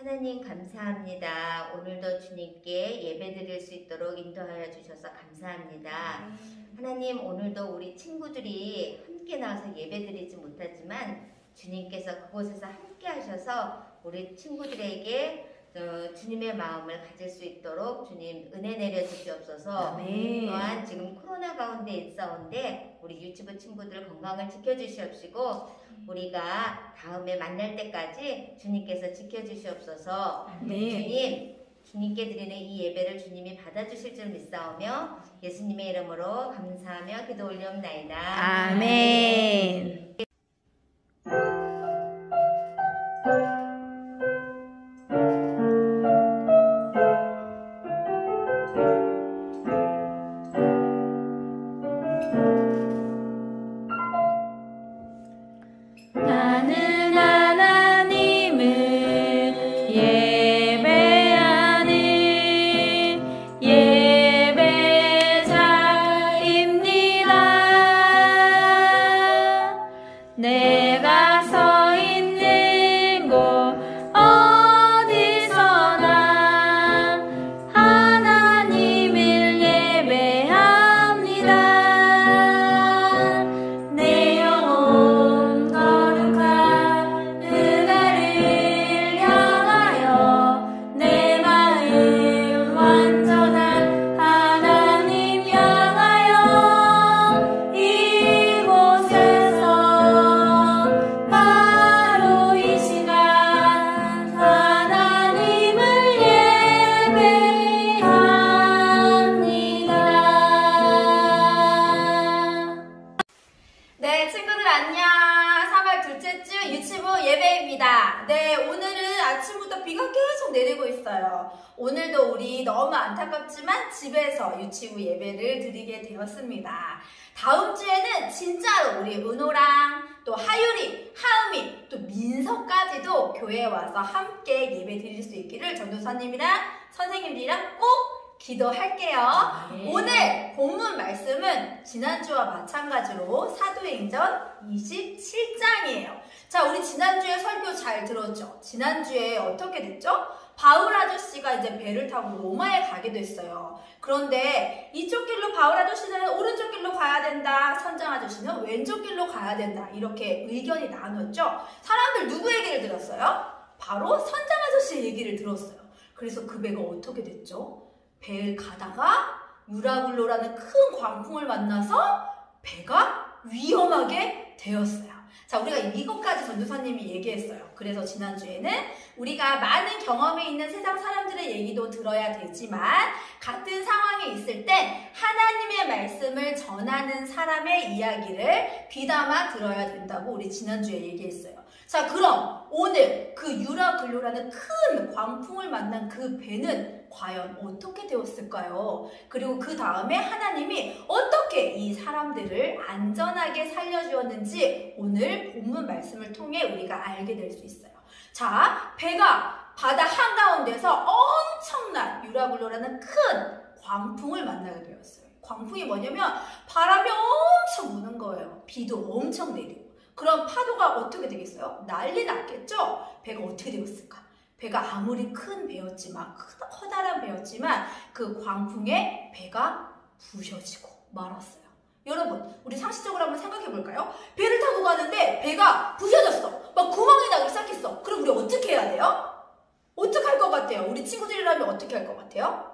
하나님 감사합니다. 오늘도 주님께 예배드릴 수 있도록 인도하여 주셔서 감사합니다. 하나님, 오늘도 우리 친구들이 함께 나와서 예배드리지 못하지만 주님께서 그곳에서 함께 하셔서 우리 친구들에게 주님의 마음을 가질 수 있도록 주님 은혜 내려 주시옵소서. 또한 지금 코로나 가운데 있사온데 우리 유치부 친구들 건강을 지켜주시옵시고 우리가 다음에 만날 때까지 주님께서 지켜주시옵소서. 주님, 주님께 드리는 이 예배를 주님이 받아주실 줄 믿사오며 예수님의 이름으로 감사하며 기도 올리옵나이다. 아멘. 오늘도 우리 너무 안타깝지만 집에서 유치부 예배를 드리게 되었습니다. 다음 주에는 진짜로 우리 은호랑 또 하율이, 하음이, 또 민서까지도 교회에 와서 함께 예배 드릴 수 있기를 전도사님이랑 선생님들이랑 꼭 기도할게요. 오늘 본문 말씀은 지난주와 마찬가지로 사도행전 27장이에요. 자, 우리 지난주에 설교 잘 들었죠? 지난주에 어떻게 됐죠? 바울 아저씨가 이제 배를 타고 로마에 가게 됐어요. 그런데 이쪽 길로 바울 아저씨는 오른쪽 길로 가야 된다. 선장 아저씨는 왼쪽 길로 가야 된다. 이렇게 의견이 나눴죠. 사람들 누구 얘기를 들었어요? 바로 선장 아저씨 얘기를 들었어요. 그래서 그 배가 어떻게 됐죠? 배를 가다가 유라굴로라는 큰 광풍을 만나서 배가 위험하게 되었어요. 자, 우리가 이것까지 전도사님이 얘기했어요. 그래서 지난주에는 우리가 많은 경험이 있는 세상 사람들의 얘기도 들어야 되지만 같은 상황에 있을 때 하나님의 말씀을 전하는 사람의 이야기를 귀담아 들어야 된다고 우리 지난주에 얘기했어요. 자, 그럼 오늘 그 유라글로라는 큰 광풍을 만난 그 배는 과연 어떻게 되었을까요? 그리고 그 다음에 하나님이 어떻게 이 사람들을 안전하게 살려주었는지 오늘 본문 말씀을 통해 우리가 알게 될 수 있어요. 자, 배가 바다 한가운데서 엄청난 유라굴로라는 큰 광풍을 만나게 되었어요. 광풍이 뭐냐면 바람이 엄청 부는 거예요. 비도 엄청 내리고. 그럼 파도가 어떻게 되겠어요? 난리 났겠죠? 배가 어떻게 되었을까? 배가 아무리 큰 배였지만, 커다란 배였지만 그 광풍에 배가 부셔지고 말았어요. 여러분, 우리 상식적으로 한번 생각해 볼까요? 배를 타고 가는데 배가 부셔졌어. 막 구멍이 나기 시작했어. 그럼 우리 어떻게 해야 돼요? 어떻게 할 것 같아요? 우리 친구들이라면 어떻게 할 것 같아요?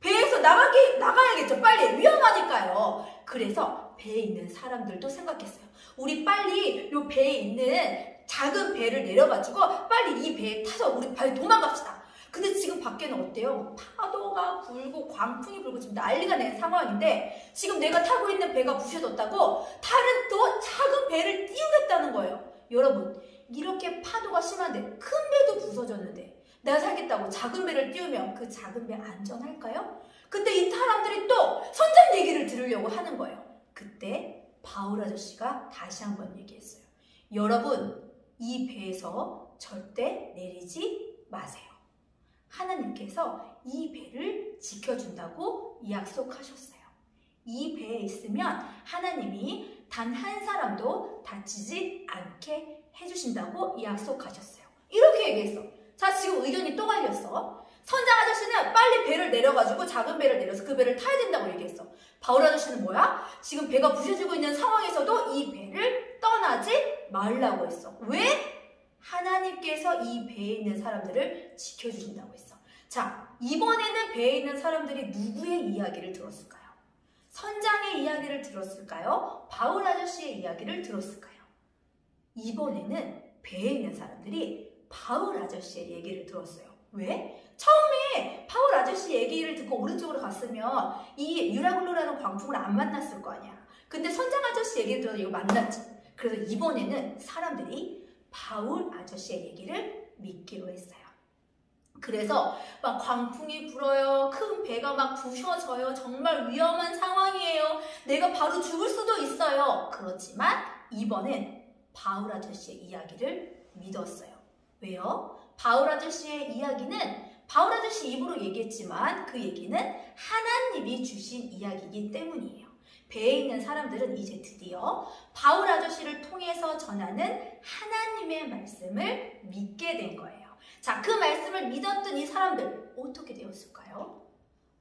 배에서 나가야겠죠. 빨리. 위험하니까요. 그래서 배에 있는 사람들도 생각했어요. 우리 빨리 요 배에 있는 작은 배를 내려가지고 빨리 이 배에 타서 우리 빨리 도망갑시다. 근데 지금 밖에는 어때요? 파도가 불고 광풍이 불고 지금 난리가 난 상황인데 지금 내가 타고 있는 배가 부셔졌다고 다른 또 작은 배를 띄우겠다는 거예요. 여러분, 이렇게 파도가 심한데 큰 배도 부서졌는데 내가 살겠다고 작은 배를 띄우면 그 작은 배 안전할까요? 근데 이 사람들이 또 선장 얘기를 들으려고 하는 거예요. 그때 바울 아저씨가 다시 한번 얘기했어요. 여러분, 이 배에서 절대 내리지 마세요. 하나님께서 이 배를 지켜준다고 약속하셨어요. 이 배에 있으면 하나님이 단 한 사람도 다치지 않게 해주신다고 약속하셨어요. 이렇게 얘기했어. 자, 지금 의견이 또 갈렸어. 선장 아저씨는 빨리 배를 내려가지고 작은 배를 내려서 그 배를 타야 된다고 얘기했어. 바울 아저씨는 뭐야? 지금 배가 부셔지고 있는 상황에서도 이 배를 떠나지 말라고 했어. 왜? 하나님께서 이 배에 있는 사람들을 지켜주신다고 했어. 자, 이번에는 배에 있는 사람들이 누구의 이야기를 들었을까요? 선장의 이야기를 들었을까요? 바울 아저씨의 이야기를 들었을까요? 이번에는 배에 있는 사람들이 바울 아저씨의 얘기를 들었어요. 왜? 처음에 바울 아저씨 얘기를 듣고 오른쪽으로 갔으면 이 유라굴로라는 광풍을 안 만났을 거 아니야. 근데 선장 아저씨 얘기를 들어서 이거 만났지. 그래서 이번에는 사람들이 바울 아저씨의 얘기를 믿기로 했어요. 그래서 막 광풍이 불어요. 큰 배가 막 부셔져요. 정말 위험한 상황이에요. 내가 바로 죽을 수도 있어요. 그렇지만 이번엔 바울 아저씨의 이야기를 믿었어요. 왜요? 바울 아저씨의 이야기는 바울 아저씨 입으로 얘기했지만 그 얘기는 하나님이 주신 이야기이기 때문이에요. 배에 있는 사람들은 이제 드디어 바울 아저씨를 통해서 전하는 하나님의 말씀을 믿게 된 거예요. 자, 그 말씀을 믿었던 이 사람들 어떻게 되었을까요?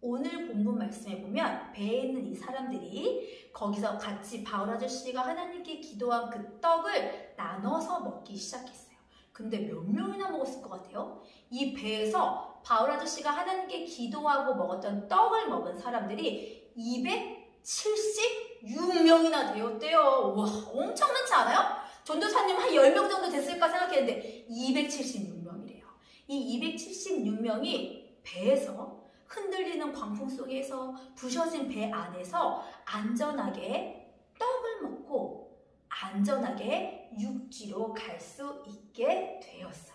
오늘 본문 말씀에 보면 배에 있는 이 사람들이 거기서 같이 바울 아저씨가 하나님께 기도한 그 떡을 나눠서 먹기 시작했어요. 근데 몇 명이나 먹었을 것 같아요? 이 배에서 바울 아저씨가 하나님께 기도하고 먹었던 떡을 먹은 사람들이 276명이나 되었대요. 와, 엄청 많지 않아요? 전도사님 한 10명 정도 됐을까 생각했는데 276명이래요. 이 276명이 배에서 흔들리는 광풍 속에서 부셔진 배 안에서 안전하게 떡을 먹고 안전하게 육지로 갈 수 있게 되었어요.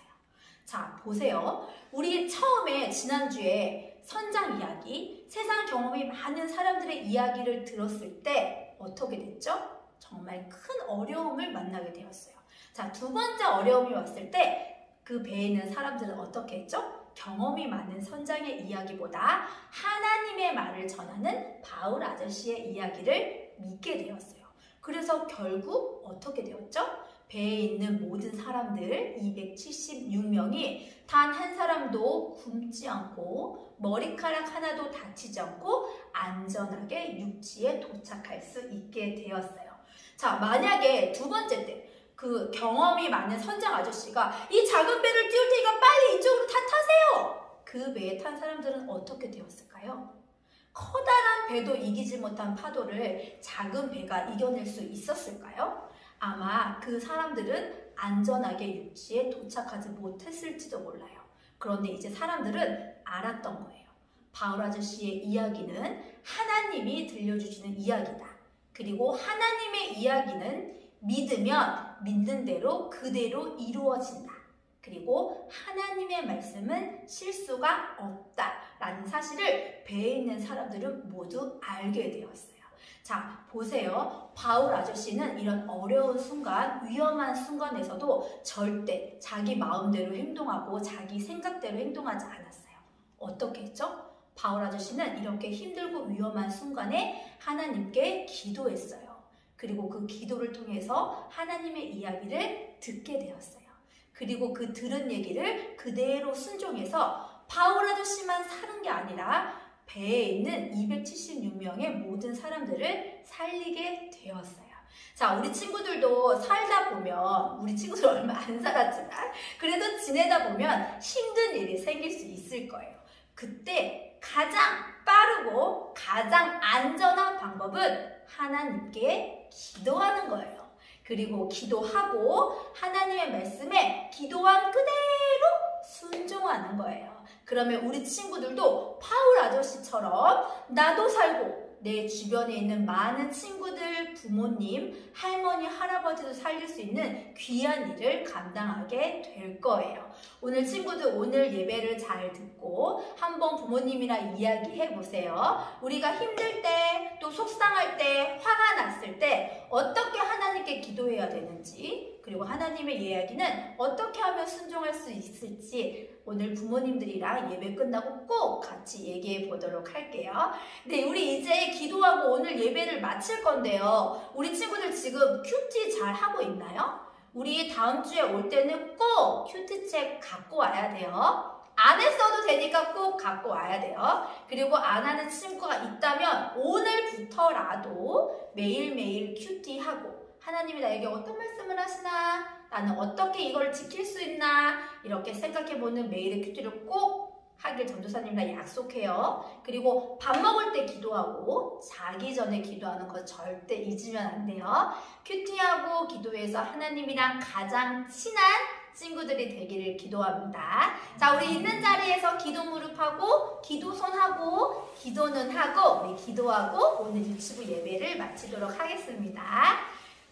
자, 보세요. 우리 처음에 지난주에 선장 이야기, 세상 경험이 많은 사람들의 이야기를 들었을 때 어떻게 됐죠? 정말 큰 어려움을 만나게 되었어요. 자, 두 번째 어려움이 왔을 때 그 배에 있는 사람들은 어떻게 했죠? 경험이 많은 선장의 이야기보다 하나님의 말을 전하는 바울 아저씨의 이야기를 믿게 되었어요. 그래서 결국 어떻게 되었죠? 배에 있는 모든 사람들 276명이 단 한 사람도 굶지 않고 머리카락 하나도 다치지 않고 안전하게 육지에 도착할 수 있게 되었어요. 자, 만약에 두 번째 때 그 경험이 많은 선장 아저씨가 이 작은 배를 띄울 테니까 빨리 이쪽으로 다 타세요. 그 배에 탄 사람들은 어떻게 되었을까요? 커다란 배도 이기지 못한 파도를 작은 배가 이겨낼 수 있었을까요? 아마 그 사람들은 안전하게 육지에 도착하지 못했을지도 몰라요. 그런데 이제 사람들은 알았던 거예요. 바울 아저씨의 이야기는 하나님이 들려주시는 이야기다. 그리고 하나님의 이야기는 믿으면 믿는 대로 그대로 이루어진다. 그리고 하나님의 말씀은 실수가 없다라는 사실을 배에 있는 사람들은 모두 알게 되었어요. 자, 보세요. 바울 아저씨는 이런 어려운 순간, 위험한 순간에서도 절대 자기 마음대로 행동하고 자기 생각대로 행동하지 않았어요. 어떻게 했죠? 바울 아저씨는 이렇게 힘들고 위험한 순간에 하나님께 기도했어요. 그리고 그 기도를 통해서 하나님의 이야기를 듣게 되었어요. 그리고 그 들은 얘기를 그대로 순종해서 바울 아저씨만 사는 게 아니라 배에 있는 276명의 모든 사람들을 살리게 되었어요. 자, 우리 친구들도 살다 보면, 우리 친구들 얼마 안 살았지만 그래도 지내다 보면 힘든 일이 생길 수 있을 거예요. 그때 가장 빠르고 가장 안전한 방법은 하나님께 기도하는 거예요. 그리고 기도하고 하나님의 말씀에 기도한 그대로 순종하는 거예요. 그러면 우리 친구들도 바울 아저씨처럼 나도 살고 내 주변에 있는 많은 친구들, 부모님, 할머니, 할아버지도 살릴 수 있는 귀한 일을 감당하게 될 거예요. 오늘 친구들 오늘 예배를 잘 듣고 한번 부모님이랑 이야기해 보세요. 우리가 힘들 때, 또 속상할 때, 화가 났을 때 어떻게 하나님께 기도해야 되는지, 그리고 하나님의 이야기는 어떻게 하면 순종할 수 있을지 오늘 부모님들이랑 예배 끝나고 꼭 같이 얘기해 보도록 할게요. 네, 우리 이제 기도하고 오늘 예배를 마칠 건데요. 우리 친구들 지금 큐티 잘 하고 있나요? 우리 다음 주에 올 때는 꼭 큐티책 갖고 와야 돼요. 안 했어도 되니까 꼭 갖고 와야 돼요. 그리고 안 하는 친구가 있다면 오늘부터라도 매일매일 큐티하고 하나님이 나에게 어떤 말씀을 하시나, 나는 어떻게 이걸 지킬 수 있나, 이렇게 생각해보는 매일의 큐티를 꼭 하길 전도사님이랑 약속해요. 그리고 밥 먹을 때 기도하고 자기 전에 기도하는 거 절대 잊으면 안 돼요. 큐티하고 기도해서 하나님이랑 가장 친한 친구들이 되기를 기도합니다. 자, 우리 있는 자리에서 기도 무릎하고 기도손 하고 기도는 하고 우리 기도하고 오늘 유치부 예배를 마치도록 하겠습니다.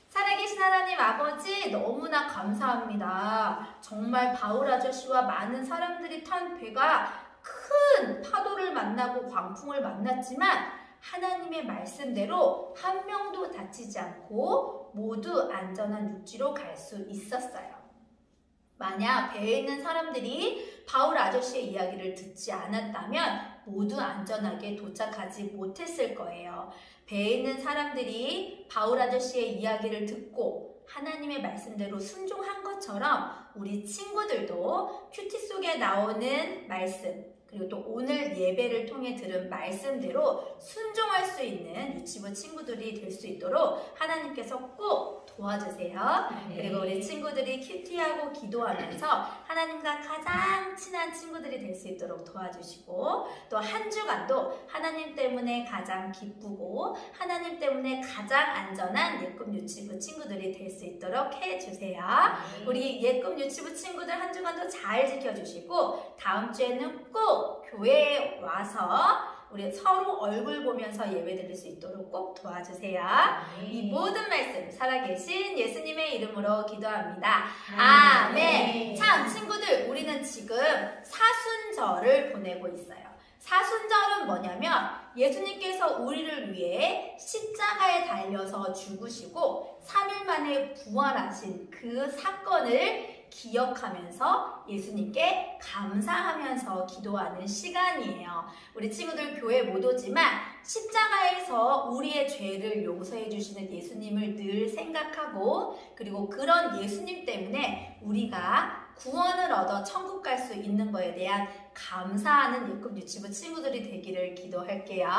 살아계신 하나님 아버지, 너무나 감사합니다. 정말 바울 아저씨와 많은 사람들이 탄 배가 큰 파도를 만나고 광풍을 만났지만 하나님의 말씀대로 한 명도 다치지 않고 모두 안전한 육지로 갈 수 있었어요. 만약 배에 있는 사람들이 바울 아저씨의 이야기를 듣지 않았다면 모두 안전하게 도착하지 못했을 거예요. 배에 있는 사람들이 바울 아저씨의 이야기를 듣고 하나님의 말씀대로 순종한 것처럼 우리 친구들도 큐티 속에 나오는 말씀, 그리고 또 오늘 예배를 통해 들은 말씀대로 순종할 수 있는 유치부 친구들이 될 수 있도록 하나님께서 꼭 도와주세요. 그리고 우리 친구들이 큐티하고 기도하면서 하나님과 가장 친한 친구들이 될 수 있도록 도와주시고, 또 한 주간도 하나님 때문에 가장 기쁘고 하나님 때문에 가장 안전한 예꿈 유치부 친구들이 될 수 있도록 해주세요. 우리 예꿈 유치부 친구들 한 주간도 잘 지켜주시고 다음 주에는 꼭 교회에 와서 우리 서로 얼굴 보면서 예배 드릴 수 있도록 꼭 도와주세요. 이 모든 말씀 살아계신 예수님의 이름으로 기도합니다. 아멘. 참 친구들, 우리는 지금 사순절을 보내고 있어요. 사순절은 뭐냐면 예수님께서 우리를 위해 십자가에 달려서 죽으시고 3일 만에 부활하신 그 사건을 기억하면서 예수님께 감사하면서 기도하는 시간이에요. 우리 친구들 교회 못 오지만 십자가에서 우리의 죄를 용서해 주시는 예수님을 늘 생각하고, 그리고 그런 예수님 때문에 우리가 구원을 얻어 천국 갈 수 있는 거에 대한 감사하는 예꿈 유치부 친구들이 되기를 기도할게요.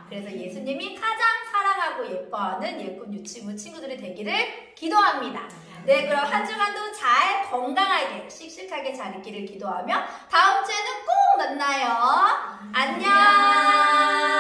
그래서 예수님이 가장 사랑하고 예뻐하는 예꿈 유치부 친구들이 되기를 기도합니다. 네, 그럼 한 주간도 잘 건강하게 씩씩하게 잘 있기를 기도하며 다음 주에는 꼭 만나요. 안녕.